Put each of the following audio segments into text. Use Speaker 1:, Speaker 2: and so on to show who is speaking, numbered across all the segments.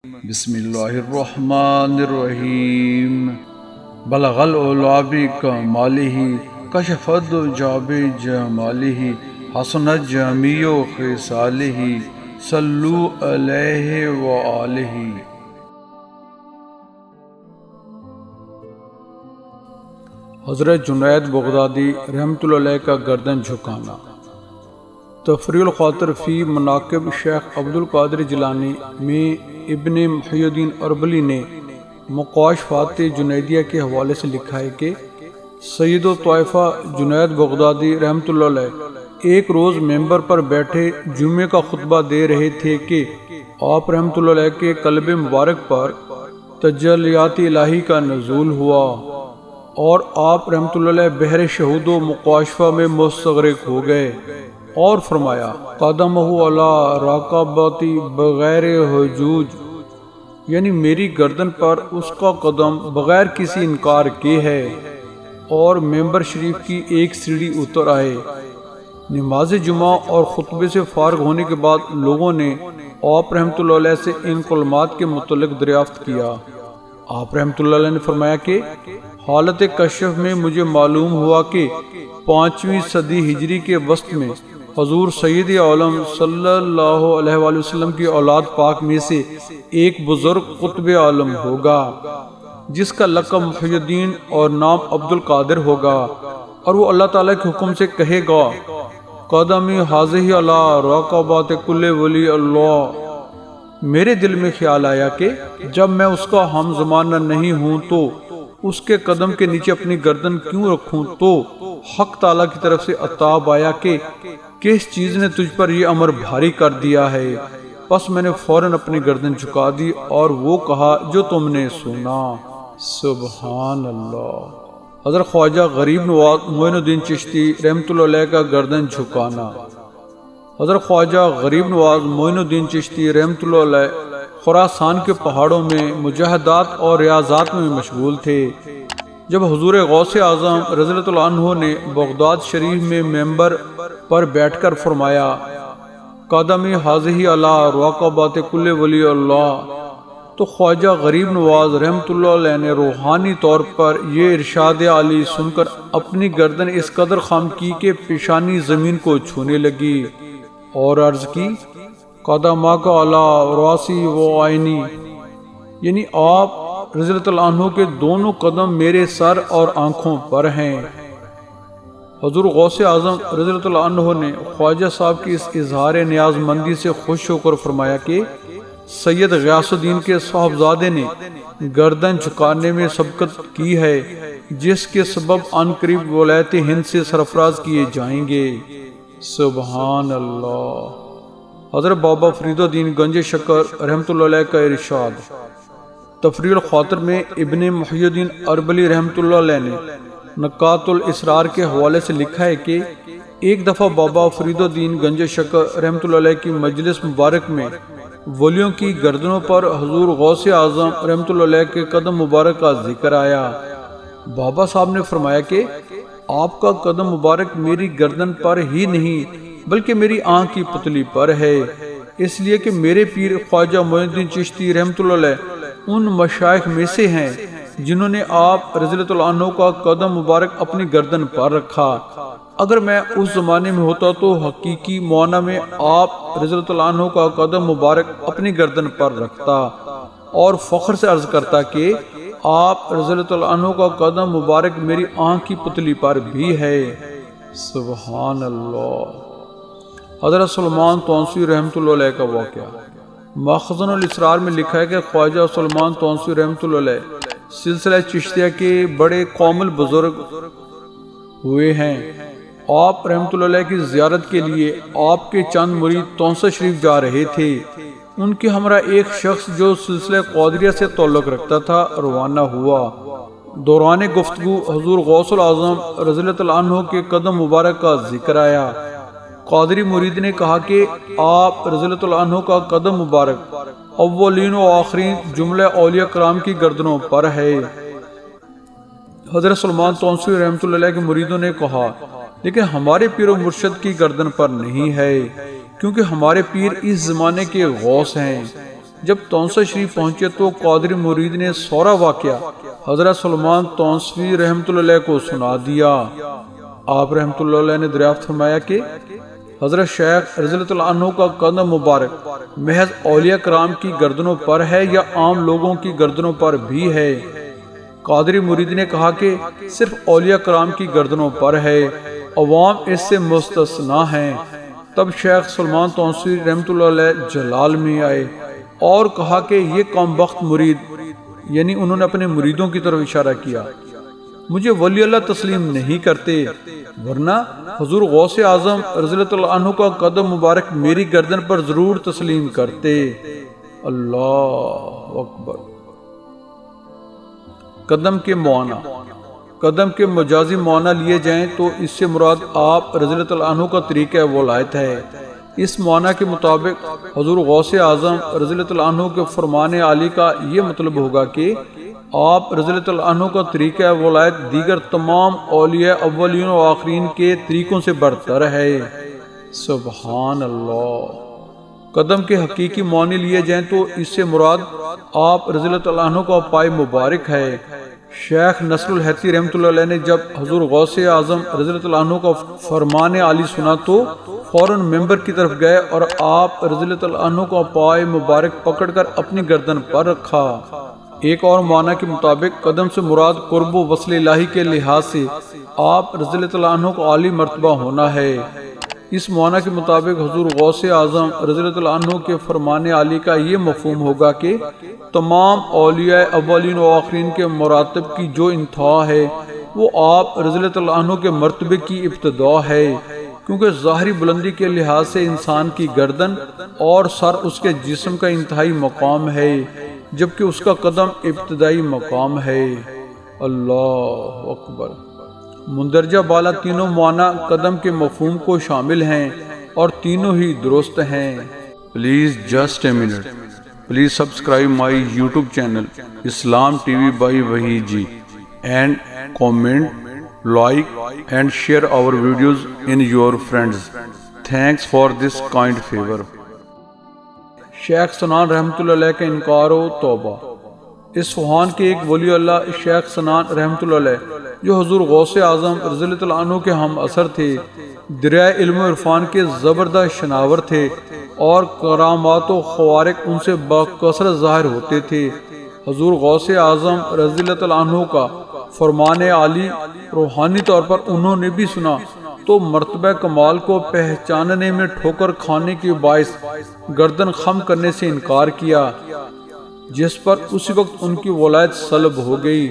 Speaker 1: بسم اللہ الرحمن الرحیم بلغ العلا بکمالہ کشف الدجی بجمالہ حسنت جمیع خصالہ صلو علیہ وآلہ۔ حضرت جنید بغدادی رحمۃ اللہ علیہ کا گردن جھکانا۔ تفریح الخاطر فی مناقب شیخ عبد القادر جیلانی میں ابن محی الدین اربلی نے مکاشفات جنیدیہ کے حوالے سے لکھا ہے کہ سید الطائفہ جنید بغدادی رحمۃ اللہ علیہ ایک روز ممبر پر بیٹھے جمعے کا خطبہ دے رہے تھے کہ آپ رحمۃ اللہ علیہ کے قلب مبارک پر تجلیات الہی کا نزول ہوا اور آپ رحمۃ اللہ علیہ بحر شہود و مکاشفہ میں مستغرق ہو گئے، اور فرمایا قدمہ علی راقبتی بغیر حجوج، یعنی میری گردن پر اس کا قدم بغیر کسی انکار کے ہے، اور ممبر شریف کی ایک سیڑھی اتر آئے۔ نماز جمعہ اور خطبے سے فارغ ہونے کے بعد لوگوں نے آپ رحمۃ اللہ علیہ سے ان کلمات کے متعلق دریافت کیا۔ آپ رحمۃ اللہ علیہ نے فرمایا کہ حالت کشف میں مجھے معلوم ہوا کہ 5ویں صدی ہجری کے وسط میں حضور سید عالم صلی اللہ علیہ وآلہ وسلم کی اولاد پاک میں سے ایک بزرگ قطب عالم ہوگا جس کا لقب محی الدین اور نام عبد القادر ہوگا، اور وہ اللہ تعالیٰ کے حکم سے کہے گا قدمی حاضہ علی راقبات کل ولی اللہ۔ میرے دل میں خیال آیا کہ جب میں اس کا ہم زمانہ نہیں ہوں تو اس کے قدم کے نیچے اپنی گردن کیوں رکھوں، تو حق تعالیٰ کی طرف سے عطاب آیا کہ کس چیز نے تجھ پر یہ امر بھاری کر دیا ہے؟ پس میں نے فوراً اپنی گردن جھکا دی اور وہ کہا جو تم نے سنا۔ سبحان اللہ۔ حضرت خواجہ غریب نواز معین الدین چشتی رحمۃ اللہ علیہ کا گردن جھکانا۔ حضرت خواجہ غریب نواز معین الدین چشتی رحمۃ اللہ علیہ خراسان کے پہاڑوں میں مجاہدات اور ریاضات میں مشغول تھے۔ جب حضور غوث اعظم رضی اللہ عنہ نے بغداد شریف میں ممبر پر بیٹھ کر فرمایا قدمی حاضہ علی راقبات کل ولی اللہ، تو خواجہ غریب نواز رحمۃ اللہ علیہ نے روحانی طور پر یہ ارشاد عالی سن کر اپنی گردن اس قدر خم کی کہ پیشانی زمین کو چھونے لگی، اور عرض کی قدماک علی راسی و عینی، یعنی آپ رضی اللہ عنہ کے دونوں قدم میرے سر اور آنکھوں پر ہیں۔ حضور غوث اعظم رضی اللہ عنہ نے خواجہ صاحب کی اس اظہار نیاز مندی سے خوش ہو کر فرمایا کہ سید غیاث الدین کے صاحبزادے نے گردن جھکانے میں سبقت کی ہے، جس کے سبب عن قریب ولایت ہند سے سرفراز کیے جائیں گے۔ سبحان اللہ۔ حضرت بابا فرید الدین گنج شکر رحمۃ اللہ علیہ کا ارشاد۔ تفریح الخاطر میں ابن محی الدین اربلی رحمۃ اللہ علیہ نے نکات الاسرار کے حوالے سے لکھا ہے کہ ایک دفعہ بابا فرید الدین گنج شکر رحمۃ اللہ علیہ کی مجلس مبارک میں ولیوں کی گردنوں پر حضور غوث اعظم رحمۃ اللہ علیہ کے قدم مبارک کا ذکر آیا۔ بابا صاحب نے فرمایا کہ آپ کا قدم مبارک میری گردن پر ہی نہیں بلکہ میری آنکھ کی پتلی پر ہے، اس لیے کہ میرے پیر خواجہ معین الدین چشتی رحمۃ اللہ علیہ ان مشائخ میں سے ہیں جنہوں نے آپ رضی اللہ عنہ کا قدم مبارک اپنی گردن پر رکھا۔ اگر میں اس زمانے میں ہوتا تو حقیقی معانہ میں آپ رضی اللہ عنہ کا قدم مبارک اپنی گردن پر رکھتا اور فخر سے عرض کرتا کہ آپ رضی اللہ عنہ کا قدم مبارک میری آنکھ کی پتلی پر بھی ہے۔ سبحان اللہ۔ حضرت سلمان تونسی رحمۃ اللہ علیہ کا واقعہ۔ مخزن الاسرار میں لکھا ہے کہ خواجہ سلمان تونسی رحمۃ اللہ علیہ سلسلہ چشتیہ کے بڑے قومل بزرگ ہوئے ہیں۔ آپ رحمۃ اللہ علیہ کی زیارت کے لیے آپ کے چند مرید تونسہ شریف جا رہے تھے۔ ان کے ہمراہ ایک شخص جو سلسلہ قادریہ سے تعلق رکھتا تھا روانہ ہوا۔ دوران گفتگو حضور غوث الاعظم رضی اللہ عنہ کے قدم مبارک کا ذکر آیا۔ قادری مرید نے کہا کہ آپ رضی اللہ عنہ کا قدم مبارک اولین و آخرین جملہ اولیاء کرام کی گردنوں پر ہے۔ حضرت سلمان تونسی رحمۃ اللہ علیہ کے مریدوں نے کہا لیکن ہمارے پیر و مرشد کی گردن پر نہیں ہے، کیونکہ ہمارے پیر اس زمانے کے غوث ہیں۔ جب تونسہ شریف پہنچے تو قادری مرید نے سورا واقعہ حضرت سلمان تونسوی رحمۃ اللہ علیہ کو سنا دیا۔ آپ رحمۃ اللہ علیہ نے دریافت فرمایا کہ حضرت شیخ رضی اللہ عنہ کا قدم مبارک محض اولیاء کرام کی گردنوں پر ہے یا عام لوگوں کی گردنوں پر بھی ہے؟ قادری مرید نے کہا کہ صرف اولیاء کرام کی گردنوں پر ہے، عوام اس سے مستثنا ہیں۔ تب شیخ سلمان تونسوی رحمۃ اللہ علیہ جلال میں آئے اور کہا کہ یہ کم بخت مرید، یعنی انہوں نے اپنے مریدوں کی طرف اشارہ کیا، مجھے ولی اللہ تسلیم نہیں کرتے، ورنہ حضور غوث اعظم رضی اللہ عنہ کا قدم مبارک میری گردن پر ضرور تسلیم کرتے۔ اللہ اکبر۔ قدم کے معانہ۔ قدم کے مجازی معنی لیے جائیں تو اس سے مراد آپ رضی اللہ عنہ کا طریقہ ولایت ہے۔ اس معنی کے مطابق حضور غوث اعظم رضی اللہ عنہ کے فرمان عالی کا یہ مطلب ہوگا کہ آپ رضی اللہ عنہ کا طریقہ ولایت دیگر تمام اولیاء اولین و آخرین کے طریقوں سے برتر ہے۔ سبحان اللہ۔ قدم کے حقیقی معنی لیے جائیں تو اس سے مراد آپ رضی اللہ عنہ کا پائے مبارک ہے۔ شیخ نصر الحیتی رحمۃ اللہ علیہ نے جب حضور غوث اعظم رضی اللہ عنہ کا فرمان عالی سنا تو فوراً ممبر کی طرف گئے اور آپ رضی اللہ عنہ کا پائے مبارک پکڑ کر اپنی گردن پر رکھا۔ ایک اور معنی کے مطابق قدم سے مراد قرب و وصل الہی کے لحاظ سے آپ رضی اللہ عنہ کا عالی مرتبہ ہونا ہے۔ اس معنی کے مطابق حضور غوث اعظم رضی اللہ عنہ کے فرمان عالی کا یہ مفہوم ہوگا کہ تمام اولیاء اولین و آخرین کے مراتب کی جو انتہا ہے وہ آپ رضی اللہ عنہ کے مرتبے کی ابتدا ہے، کیونکہ ظاہری بلندی کے لحاظ سے انسان کی گردن اور سر اس کے جسم کا انتہائی مقام ہے، جبکہ اس کا قدم ابتدائی مقام ہے۔ اللہ اکبر۔ مندرجہ بالا تینوں معنی قدم کے مفہوم کو شامل ہیں اور تینوں ہی درست ہیں۔ Please just a minute, please subscribe my YouTube channel Islam T V by Waheed ji and comment, like and share our videos in your friends. Thanks for this kind favour. Sheikh Sinan رحمۃ اللہ علیہ کا انکار و توبہ۔ اصفہان کے ایک ولی اللہ شیخ سنان رحمۃ اللہ علیہ جو حضور غوث اعظم رضی اللہ عنہ کے ہم اثر تھے، دریائے علم و عرفان کے زبردست شناور تھے اور کرامات و خوارق ان سے بکثرت ظاہر ہوتے تھے۔ حضور غوث اعظم رضی اللہ عنہ کا فرمان عالی روحانی طور پر انہوں نے بھی سنا تو مرتبہ کمال کو پہچاننے میں ٹھوکر کھانے کے باعث گردن خم کرنے سے انکار کیا، جس پر اسی وقت ان کی ولایت سلب ہو گئی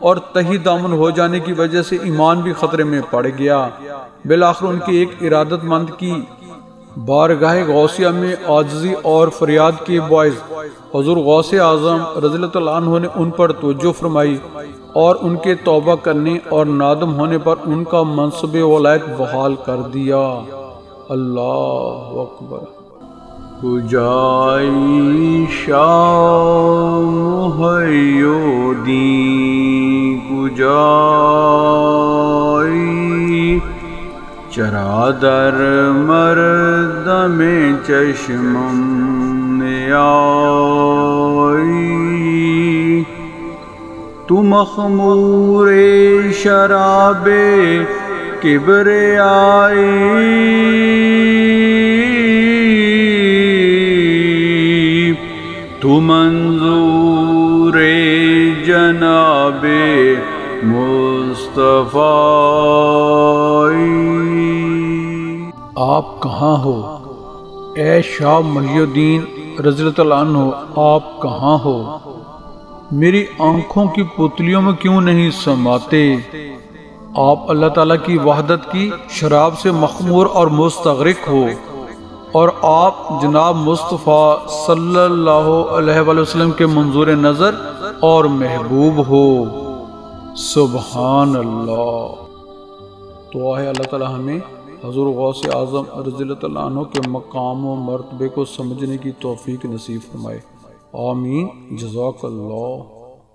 Speaker 1: اور تہی دامن ہو جانے کی وجہ سے ایمان بھی خطرے میں پڑ گیا۔ بالآخر ان کی ایک ارادت مند کی بارگاہ غوثیہ میں عاجزی اور فریاد کے باعث حضور غوث اعظم رضی اللہ عنہ نے ان پر توجہ فرمائی اور ان کے توبہ کرنے اور نادم ہونے پر ان کا منصب ولایت بحال کر دیا۔ اللہ اکبر۔ کجائی شام محیو دین کجائی، چرا در مردم چشمم نیائی، تو مخمور شراب کبریائی، تو منظور جناب مصطفی۔ آپ کہاں ہو اے شاہ محی الدین رضی اللہ عنہ، آپ کہاں ہو؟ میری آنکھوں کی پتلیوں میں کیوں نہیں سماتے؟ آپ اللہ تعالیٰ کی وحدت کی شراب سے مخمور اور مستغرق ہو اور آپ جناب مصطفیٰ صلی اللہ علیہ وآلہ وسلم کے منظور نظر اور محبوب ہو۔ سبحان اللہ۔ تو آئے اللہ تعالیٰ ہمیں حضور غوث اعظم رضی اللہ عنہ کے مقام و مرتبے کو سمجھنے کی توفیق نصیب فرمائے۔ آمین۔ جزاک اللہ۔